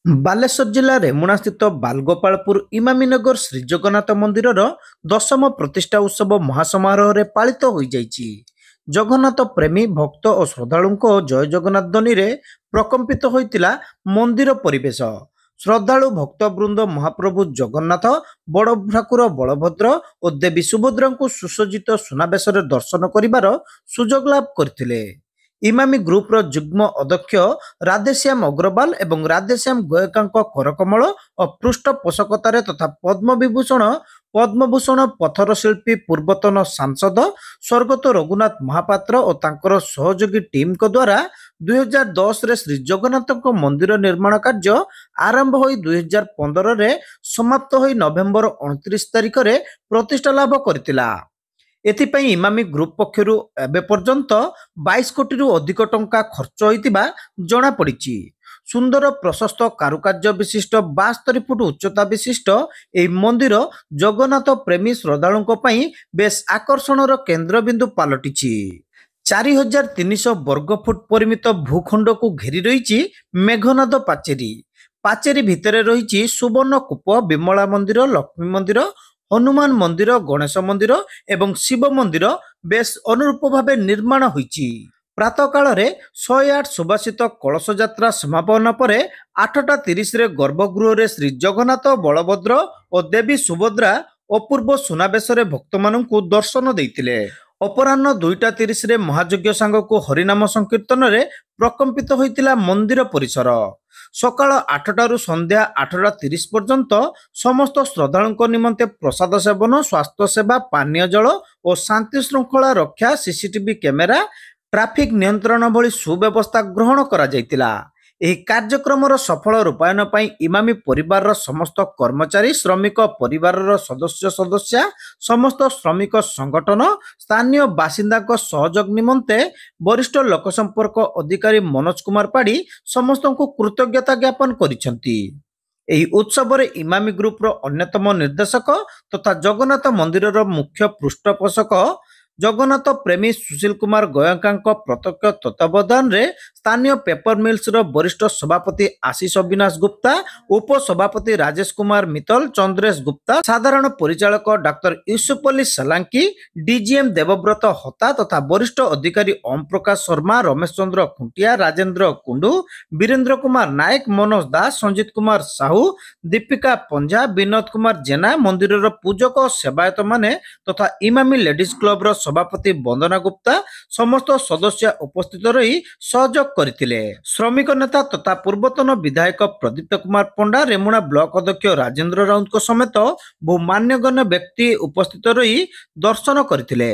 ବାଲେଶ୍ୱର ଜିଲ୍ଲା ରେମୁଣାସ୍ଥିତ ବାଲଗୋପାଳପୁର ଇମାମୀନଗର ଶ୍ରୀଜଗନ୍ନାଥ ମନ୍ଦିରର ଦଶମ ପ୍ରତିଷ୍ଠା ଉତ୍ସବ ମହାସମାରୋହରେ ପାଳିତ ହୋଇଯାଇଛି। ଜଗନ୍ନାଥ ପ୍ରେମୀ ଭକ୍ତ ଓ ଶ୍ରଦ୍ଧାଳୁଙ୍କ ଜୟ ଜଗନ୍ନାଥ ଧ୍ୱନିରେ ପ୍ରକମ୍ପିତ ହୋଇଥିଲା ମନ୍ଦିର ପରିବେଶ। ଶ୍ରଦ୍ଧାଳୁ ଭକ୍ତବୃନ୍ଦ ମହାପ୍ରଭୁ ଜଗନ୍ନାଥ, ବଡ଼ ଠାକୁର ବଳଭଦ୍ର ଓ ଦେବୀ ସୁଭଦ୍ରାଙ୍କୁ ସୁସଜ୍ଜିତ ସୁନାବେଶରେ ଦର୍ଶନ କରିବାର ସୁଯୋଗ ଲାଭ କରିଥିଲେ। ଇମାମି ଗ୍ରୁପର ଯୁଗ୍ମ ଅଧ୍ୟକ୍ଷ ରାଧେଶ୍ୟାମ ଅଗ୍ରୱାଲ ଏବଂ ରାଧେଶ୍ୟାମ ଗୋୟେଙ୍କାଙ୍କ କରକମଳ ଓ ପୃଷ୍ଠପୋଷକତାରେ ତଥା ପଦ୍ମଭୂଷଣ ପଥର ଶିଳ୍ପୀ ପୂର୍ବତନ ସାଂସଦ ସ୍ୱର୍ଗତ ରଘୁନାଥ ମହାପାତ୍ର ଓ ତାଙ୍କର ସହଯୋଗୀ ଟିମ୍ଙ୍କ ଦ୍ୱାରା 2010ରେ ଶ୍ରୀଜଗନ୍ନାଥଙ୍କ ମନ୍ଦିର ନିର୍ମାଣ କାର୍ଯ୍ୟ ଆରମ୍ଭ ହୋଇ 2015ରେ ସମାପ୍ତ ହୋଇ ନଭେମ୍ବର 29 ତାରିଖରେ ପ୍ରତିଷ୍ଠା ଲାଭ କରିଥିଲା। ଏଥିପାଇଁ ଇମାମି ଗ୍ରୁପ ପକ୍ଷରୁ ଏବେ ପର୍ଯ୍ୟନ୍ତ 22 କୋଟିରୁ ଅଧିକ ଟଙ୍କା ଖର୍ଚ୍ଚ ହୋଇଥିବା ଜଣାପଡ଼ିଛି। ସୁନ୍ଦର ପ୍ରଶସ୍ତ କାରୁକାର୍ଯ୍ୟ ବିଶିଷ୍ଟ 72 ଫୁଟ ଉଚ୍ଚତା ବିଶିଷ୍ଟ ଏହି ମନ୍ଦିର ଜଗନ୍ନାଥ ପ୍ରେମୀ ଶ୍ରଦ୍ଧାଳୁଙ୍କ ପାଇଁ ବେଶ୍ ଆକର୍ଷଣର କେନ୍ଦ୍ରବିନ୍ଦୁ ପାଲଟିଛି। 4300 ବର୍ଗ ଫୁଟ ପରିମିତ ଭୂଖଣ୍ଡକୁ ଘେରି ରହିଛି ମେଘନାଦ ପାଚେରୀ। ପାଚେରୀ ଭିତରେ ରହିଛି ସୁବର୍ଣ୍ଣ କୂପ, ବିମଳା ମନ୍ଦିର, ଲକ୍ଷ୍ମୀ ମନ୍ଦିର, ହନୁମାନ ମନ୍ଦିର, ଗଣେଶ ମନ୍ଦିର ଏବଂ ଶିବ ମନ୍ଦିର ବେଶ୍ ଅନୁରୂପ ଭାବେ ନିର୍ମାଣ ହୋଇଛି। ପ୍ରାତଃକାଳରେ 108 ସୁବାସିତ କଳସ ଯାତ୍ରା ସମାପନ ପରେ 8:30ରେ ଗର୍ଭଗୃହରେ ଶ୍ରୀଜଗନ୍ନାଥ, ବଳଭଦ୍ର ଓ ଦେବୀ ସୁଭଦ୍ରା ଅପୂର୍ବ ସୁନାବେଶରେ ଭକ୍ତମାନଙ୍କୁ ଦର୍ଶନ ଦେଇଥିଲେ। ଅପରାହ୍ନ 2:30ରେ ମହାଯଜ୍ଞ ସାଙ୍ଗକୁ ହରିନାମ ସଂକୀର୍ତ୍ତନରେ ପ୍ରକମ୍ପିତ ହୋଇଥିଲା ମନ୍ଦିର ପରିସର। ସକାଳ 8ଟାରୁ ସନ୍ଧ୍ୟା 8:30 ପର୍ଯ୍ୟନ୍ତ ସମସ୍ତ ଶ୍ରଦ୍ଧାଳୁଙ୍କ ନିମନ୍ତେ ପ୍ରସାଦ ସେବନ, ସ୍ୱାସ୍ଥ୍ୟ ସେବା, ପାନୀୟ ଜଳ ଓ ଶାନ୍ତି ଶୃଙ୍ଖଳା ରକ୍ଷା, ସିସିଟିଭି କ୍ୟାମେରା, ଟ୍ରାଫିକ୍ ନିୟନ୍ତ୍ରଣ ଭଳି ସୁବ୍ୟବସ୍ଥା ଗ୍ରହଣ କରାଯାଇଥିଲା। ଏହି କାର୍ଯ୍ୟକ୍ରମର ସଫଳ ରୂପାୟନ ପାଇଁ ଇମାମି ପରିବାରର ସମସ୍ତ କର୍ମଚାରୀ, ଶ୍ରମିକ ପରିବାରର ସଦସ୍ୟା, ସମସ୍ତ ଶ୍ରମିକ ସଂଗଠନ, ସ୍ଥାନୀୟ ବାସିନ୍ଦାଙ୍କ ସହଯୋଗ ନିମନ୍ତେ ବରିଷ୍ଠ ଲୋକସମ୍ପର୍କ ଅଧିକାରୀ ମନୋଜ କୁମାର ପାଢ଼ୀ ସମସ୍ତଙ୍କୁ କୃତଜ୍ଞତା ଜ୍ଞାପନ କରିଛନ୍ତି। ଏହି ଉତ୍ସବରେ ଇମାମି ଗ୍ରୁପର ଅନ୍ୟତମ ନିର୍ଦ୍ଦେଶକ ତଥା ଜଗନ୍ନାଥ ମନ୍ଦିରର ମୁଖ୍ୟ ପୃଷ୍ଠପୋଷକ ଜଗନ୍ନାଥ ପ୍ରେମୀ ସୁଶୀଲ କୁମାର ଗୋୟେଙ୍କାଙ୍କ ପ୍ରତ୍ୟକ୍ଷ ତତ୍ତ୍ୱାବଧାନରେ ସ୍ଥାନୀୟ ପେପର ମିଲ୍ସର ବରିଷ୍ଠ ସଭାପତି ଆଶିଷ ଅବିନାଶ ଗୁପ୍ତା, ଉପସଭାପତି ରାଜେଶ କୁମାର ମିତ୍ତଲ, ଚନ୍ଦ୍ରେଶ ଗୁପ୍ତା, ସାଧାରଣ ପରିଚାଳକ ଡାକ୍ତର ୟୁସୁଫ ଅଲି ସୋଲାଙ୍କି, ଡିଜିଏମ୍ ଦେବବ୍ରତ ହତା ତଥା ବରିଷ୍ଠ ଅଧିକାରୀ ଓମ୍ ପ୍ରକାଶ ଶର୍ମା, ରମେଶ ଚନ୍ଦ୍ର ଖୁଣ୍ଟିଆ, ରାଜେନ୍ଦ୍ର କୁଣ୍ଡୁ, ବୀରେନ୍ଦ୍ର କୁମାର ନାୟକ, ମନୋଜ ଦାସ, ସଞ୍ଜିତ କୁମାର ସାହୁ, ଦୀପିକା ପଞ୍ଜା, ବିନୋଦ କୁମାର ଜେନା, ମନ୍ଦିରର ପୂଜକ ଓ ସେବାୟତମାନେ ତଥା ଇମାମି ଲେଡିଜ୍ କ୍ଲବର ସଭାପତି ବନ୍ଦନା ଗୁପ୍ତା ସମସ୍ତ ସଦସ୍ୟ ଉପସ୍ଥିତ ରହି ସହଯୋଗ କରିଥିଲେ। ଶ୍ରମିକ ନେତା ତଥା ପୂର୍ବତନ ବିଧାୟକ ପ୍ରଦୀପ୍ତ କୁମାର ପଣ୍ଡା, ରେମୁଣା ବ୍ଲକ ଅଧ୍ୟକ୍ଷ ରାଜେନ୍ଦ୍ର ରାଉତଙ୍କ ସମେତ ବହୁ ମାନ୍ୟଗଣ୍ୟ ବ୍ୟକ୍ତି ଉପସ୍ଥିତ ରହି ଦର୍ଶନ କରିଥିଲେ।